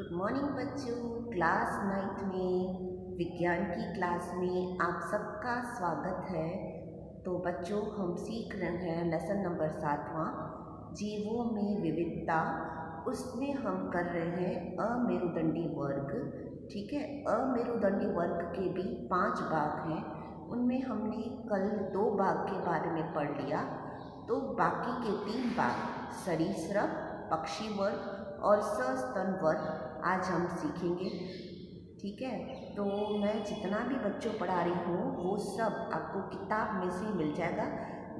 Good morning बच्चों। Class 9th में विज्ञान की क्लास में आप सबका स्वागत है। तो बच्चों हम सीख रहे हैं लेसन नंबर 7वां जीवों में विविधता। उसमें हम कर रहे हैं अमेरुदंडी वर्ग। ठीक है, अमेरुदंडी वर्ग के भी 5 भाग हैं। उनमें हमने कल 2 भाग के बारे में पढ़ लिया, तो बाकी के 3 भाग सरीसृप, पक्षी वर्ग और सस्तन वर्ग आज हम सीखेंगे। ठीक है, तो मैं जितना भी बच्चों पढ़ा रही हूँ वो सब आपको किताब में से मिल जाएगा।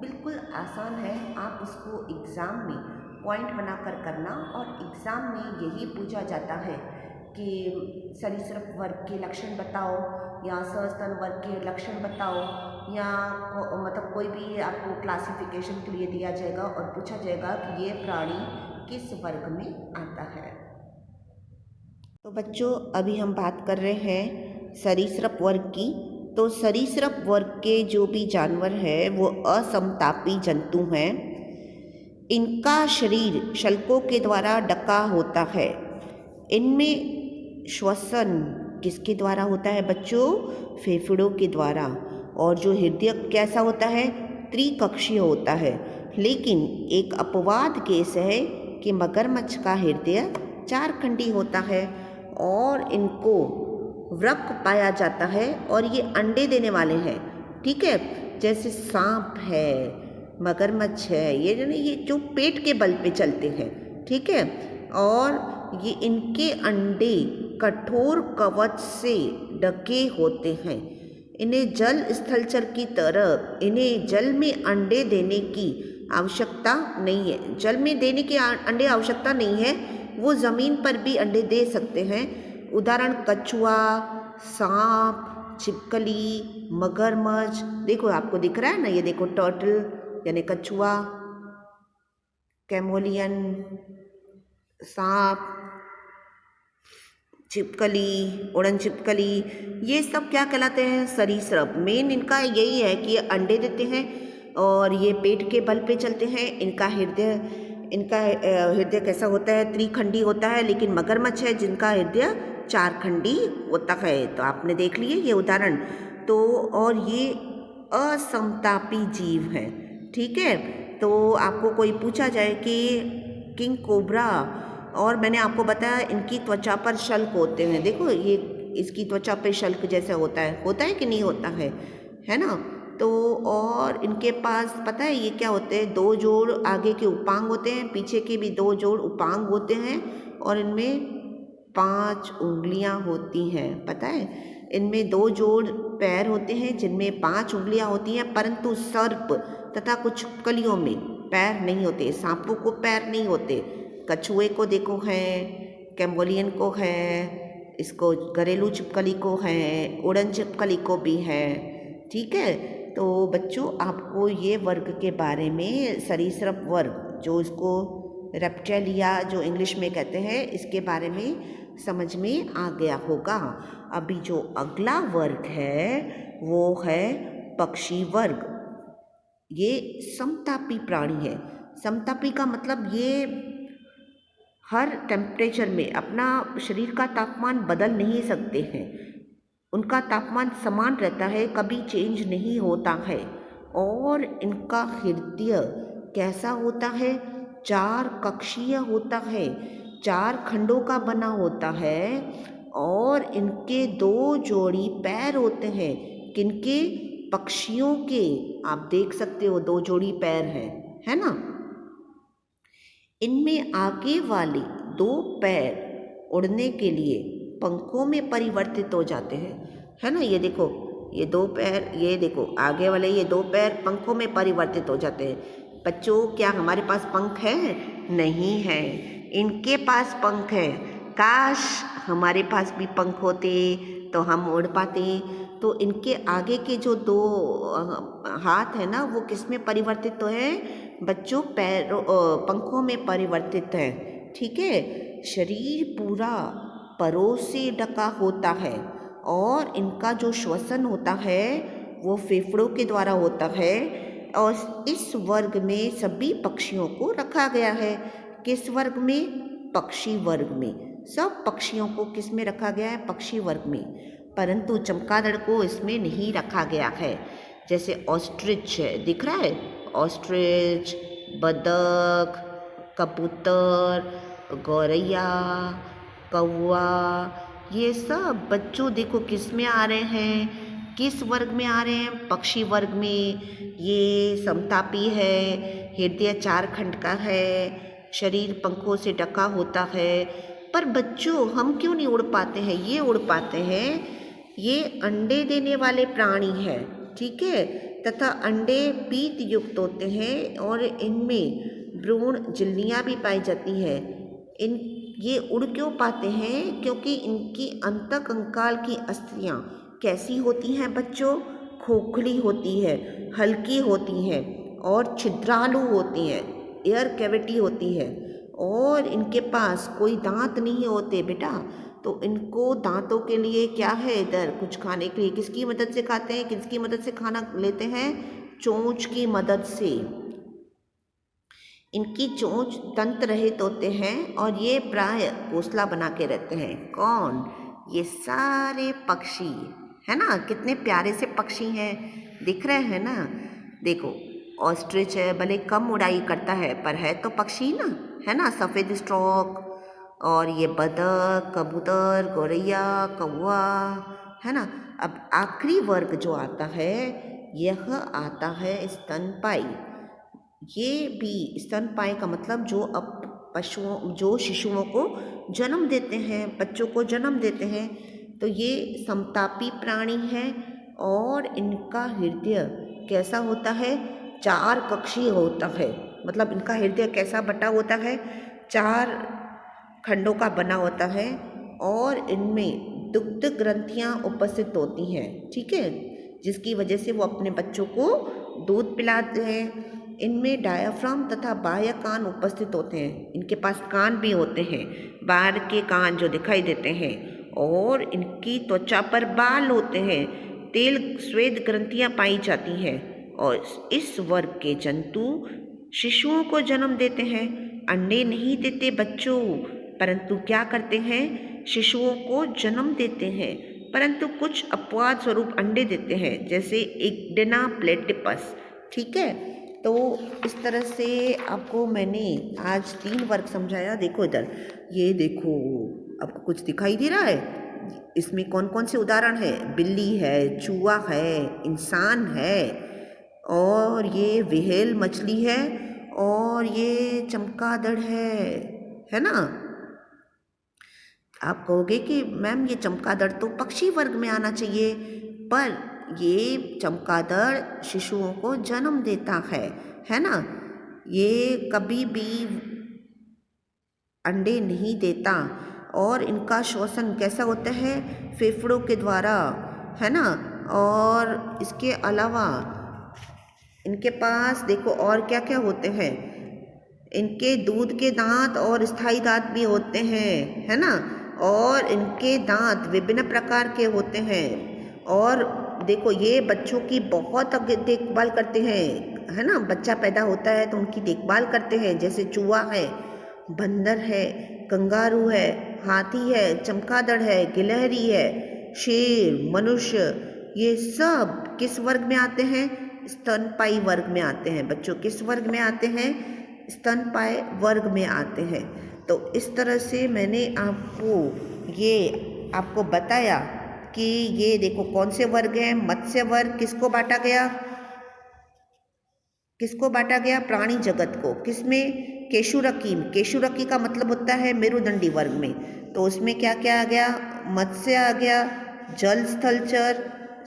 बिल्कुल आसान है, आप उसको एग्ज़ाम में पॉइंट बनाकर करना। और एग्ज़ाम में यही पूछा जाता है कि सरीसृप वर्ग के लक्षण बताओ या सस्तन वर्ग के लक्षण बताओ, या मतलब कोई भी आपको क्लासिफिकेशन के लिए दिया जाएगा और पूछा जाएगा कि ये प्राणी किस वर्ग में आता है। तो बच्चों अभी हम बात कर रहे हैं सरीसृप वर्ग की। तो सरीसृप वर्ग के जो भी जानवर हैं वो असमतापी जंतु हैं। इनका शरीर शल्कों के द्वारा ढका होता है। इनमें श्वसन किसके द्वारा होता है बच्चों? फेफड़ों के द्वारा। और जो हृदय कैसा होता है? त्रिकक्षीय होता है। लेकिन एक अपवाद केस है कि मगरमच्छ का हृदय 4 खंडी होता है और इनको वृक्क पाया जाता है और ये अंडे देने वाले हैं। ठीक है, जैसे सांप है, मगरमच्छ है, ये जो पेट के बल पे चलते हैं। ठीक है, और ये इनके अंडे कठोर कवच से ढके होते हैं। इन्हें जल स्थलचर की तरह इन्हें जल में अंडे देने की आवश्यकता नहीं है। जल में देने की अंडे आवश्यकता नहीं है, वो ज़मीन पर भी अंडे दे सकते हैं। उदाहरण कछुआ, सांप, छिपकली, मगरमच्छ। देखो आपको दिख रहा है ना, ये देखो टर्टल यानी कछुआ, कैमोलियन, सांप, छिपकली, उड़न छिपकली, ये सब क्या कहलाते हैं? सरीसृप। मेन इनका यही है कि ये अंडे देते हैं और ये पेट के बल पे चलते हैं। इनका हृदय कैसा होता है? त्रिखंडी होता है। लेकिन मगरमच्छ है जिनका हृदय 4 खंडी होता है। तो आपने देख लिए ये उदाहरण। तो और ये असमतापी जीव हैं। ठीक है, तो आपको कोई पूछा जाए कि किंग कोबरा, और मैंने आपको बताया इनकी त्वचा पर शल्क होते हैं। देखो ये इसकी त्वचा पे शल्क जैसा होता है कि नहीं होता है ना? तो और इनके पास पता है ये क्या होते हैं? 2 जोड़ आगे के उपांग होते हैं, पीछे के भी 2 जोड़ उपांग होते हैं और इनमें 5 उंगलियां होती हैं। पता है, इनमें 2 जोड़ पैर होते हैं जिनमें 5 उंगलियां होती हैं, परंतु सर्प तथा कुछ कलियों में पैर नहीं होते। सांपों को पैर नहीं होते। कछुए को देखो है, कैमोलियन को है, इसको घरेलू छिपकली को है, उड़न छिपकली को भी है। ठीक है, तो बच्चों आपको ये वर्ग के बारे में, सरीसृप वर्ग जो इसको रेप्टिलिया जो इंग्लिश में कहते हैं, इसके बारे में समझ में आ गया होगा। अभी जो अगला वर्ग है वो है पक्षी वर्ग। ये समतापी प्राणी है। समतापी का मतलब ये हर टेम्परेचर में अपना शरीर का तापमान बदल नहीं सकते हैं। उनका तापमान समान रहता है, कभी चेंज नहीं होता है। और इनका हृदय कैसा होता है? 4 कक्षीय होता है, 4 खंडों का बना होता है। और इनके 2 जोड़ी पैर होते हैं। किनके? पक्षियों के। आप देख सकते हो 2 जोड़ी पैर हैं, है ना? इनमें आगे वाले 2 पैर उड़ने के लिए पंखों में परिवर्तित हो जाते हैं, है ना? ये देखो ये 2 पैर, ये देखो आगे वाले ये 2 पैर पंखों में परिवर्तित हो जाते हैं। बच्चों क्या हमारे पास पंख है? नहीं है, इनके पास पंख है। काश हमारे पास भी पंख होते तो हम उड़ पाते। तो इनके आगे के जो 2 हाथ है ना, वो किस में परिवर्तित तो है बच्चों? पंखों में परिवर्तित है। ठीक है, शरीर पूरा परों से ढका होता है और इनका जो श्वसन होता है वो फेफड़ों के द्वारा होता है। और इस वर्ग में सभी पक्षियों को रखा गया है। किस वर्ग में? पक्षी वर्ग में। सब पक्षियों को किस में रखा गया है? पक्षी वर्ग में, परंतु चमगादड़ को इसमें नहीं रखा गया है। जैसे ऑस्ट्रिच है, दिख रहा है? ऑस्ट्रिच, बतख, कबूतर, गौरैया, कौवा, ये सब बच्चों देखो किस में आ रहे हैं? किस वर्ग में आ रहे हैं? पक्षी वर्ग में। ये समतापी है, हृदय 4 खंड का है, शरीर पंखों से ढका होता है। पर बच्चों हम क्यों नहीं उड़ पाते हैं? ये उड़ पाते हैं। ये अंडे देने वाले प्राणी है, ठीक है, तथा अंडे पीत युक्त होते हैं और इनमें भ्रूण झिल्लियाँ भी पाई जाती है। इन ये उड़ क्यों पाते हैं? क्योंकि इनकी अंतकंकाल की अस्थियाँ कैसी होती हैं बच्चों? खोखली होती है, हल्की होती हैं और छिद्रालु होती हैं, एयर कैविटी होती है, और इनके पास कोई दांत नहीं होते बेटा। तो इनको दांतों के लिए क्या है? इधर कुछ खाने के लिए किसकी मदद से खाते हैं? किसकी मदद से खाना लेते हैं? चोंच की मदद से। इनकी चोंच तंत्र रहित होते हैं और ये प्राय घोंसला बना के रहते हैं। कौन? ये सारे पक्षी, है ना? कितने प्यारे से पक्षी हैं, दिख रहे हैं ना? देखो ऑस्ट्रिच है, भले कम उड़ाई करता है पर है तो पक्षी ना, है ना? सफ़ेद स्ट्रोक। और ये बतख, कबूतर, गौरैया, कौवा, है ना? अब आखिरी वर्ग जो आता है, यह आता है स्तनपायी। ये भी स्तनपायी का मतलब जो जो शिशुओं को जन्म देते हैं, बच्चों को जन्म देते हैं। तो ये समतापी प्राणी है और इनका हृदय कैसा होता है? 4 कक्षीय होता है। मतलब इनका हृदय कैसा बटा होता है? 4 खंडों का बना होता है और इनमें दुग्ध ग्रंथियाँ उपस्थित होती हैं, ठीक है, जिसकी वजह से वो अपने बच्चों को दूध पिलाते हैं। इनमें डायाफ्राम तथा बाह्य कान उपस्थित होते हैं। इनके पास कान भी होते हैं, बाहर के कान जो दिखाई देते हैं, और इनकी त्वचा पर बाल होते हैं। तेल श्वेत ग्रंथियाँ पाई जाती हैं और इस वर्ग के जंतु शिशुओं को जन्म देते हैं। अंडे नहीं देते बच्चों, परंतु क्या करते हैं? शिशुओं को जन्म देते हैं, परंतु कुछ अपवाद स्वरूप अंडे देते हैं, जैसे इग्डेना प्लेटिपस, ठीक है। तो इस तरह से आपको मैंने आज 3 वर्ग समझाया। देखो इधर, ये देखो, आपको कुछ दिखाई दे रहा है? इसमें कौन कौन से उदाहरण है? बिल्ली है, चूहा है, इंसान है, और ये व्हेल मछली है, और ये चमगादड़ है ना? आप कहोगे कि मैम ये चमगादड़ तो पक्षी वर्ग में आना चाहिए, पर ये चमगादड़ शिशुओं को जन्म देता है ना? ये कभी भी अंडे नहीं देता और इनका श्वसन कैसा होता है? फेफड़ों के द्वारा, है ना? और इसके अलावा इनके पास देखो और क्या क्या होते हैं? इनके दूध के दांत और स्थायी दांत भी होते हैं, है ना? और इनके दांत विभिन्न प्रकार के होते हैं। और देखो ये बच्चों की बहुत देखभाल करते हैं, है ना? बच्चा पैदा होता है तो उनकी देखभाल करते हैं। जैसे चूहा है, बंदर है, कंगारू है, हाथी है, चमगादड़ है, गिलहरी है, शेर, मनुष्य, ये सब किस वर्ग में आते हैं? स्तनपायी वर्ग में आते हैं बच्चों। किस वर्ग में आते हैं? स्तनपायी वर्ग में आते हैं। तो इस तरह से मैंने आपको बताया कि ये देखो कौन से वर्ग हैं। मत्स्य वर्ग किसको बांटा गया? प्राणी जगत को। किसमें? केशुरकी। केशुरकी का मतलब होता है मेरुदंडी वर्ग में। तो उसमें क्या क्या आ गया? मत्स्य आ गया, जल स्थलचर,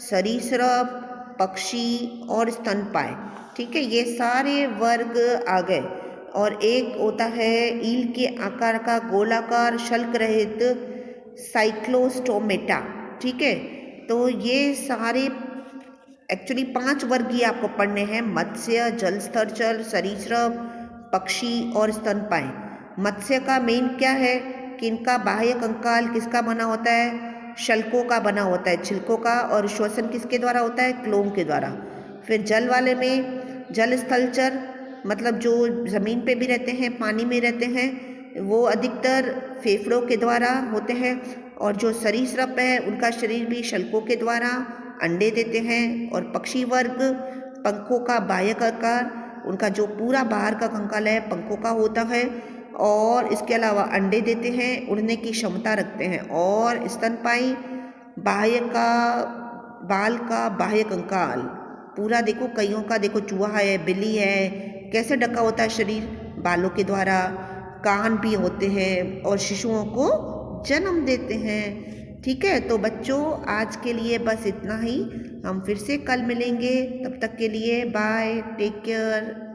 सरीसृप, पक्षी और स्तनपायी, ठीक है, ये सारे वर्ग आ गए। और एक होता है ईल के आकार का गोलाकार शल्क रहित साइक्लोस्टोमेटा, ठीक है। तो ये सारे एक्चुअली 5 वर्ग ही आपको पढ़ने हैं: मत्स्य, जल स्थलचर, सरीसृप, पक्षी और स्तनपायी। मत्स्य का मेन क्या है कि इनका बाह्य कंकाल किसका बना होता है? शल्कों का बना होता है, छिलकों का, और श्वसन किसके द्वारा होता है? क्लोम के द्वारा। फिर जल वाले में जल स्थलचर, मतलब जो ज़मीन पे भी रहते हैं, पानी में रहते हैं, वो अधिकतर फेफड़ों के द्वारा होते हैं, और जो सरीसृप है उनका शरीर भी शल्कों के द्वारा अंडे देते हैं। और पक्षी वर्ग पंखों का बाह्यक आकार, उनका जो पूरा बाहर का कंकाल है पंखों का होता है, और इसके अलावा अंडे देते हैं, उड़ने की क्षमता रखते हैं। और स्तनपायी बाल का बाह्य कंकाल पूरा देखो, कईयों का देखो चूहा है, बिल्ली है, कैसे ढका होता है शरीर बालों के द्वारा, कान भी होते हैं और शिशुओं को जन्म देते हैं। ठीक है, तो बच्चों आज के लिए बस इतना ही। हम फिर से कल मिलेंगे, तब तक के लिए बाय, टेक केयर।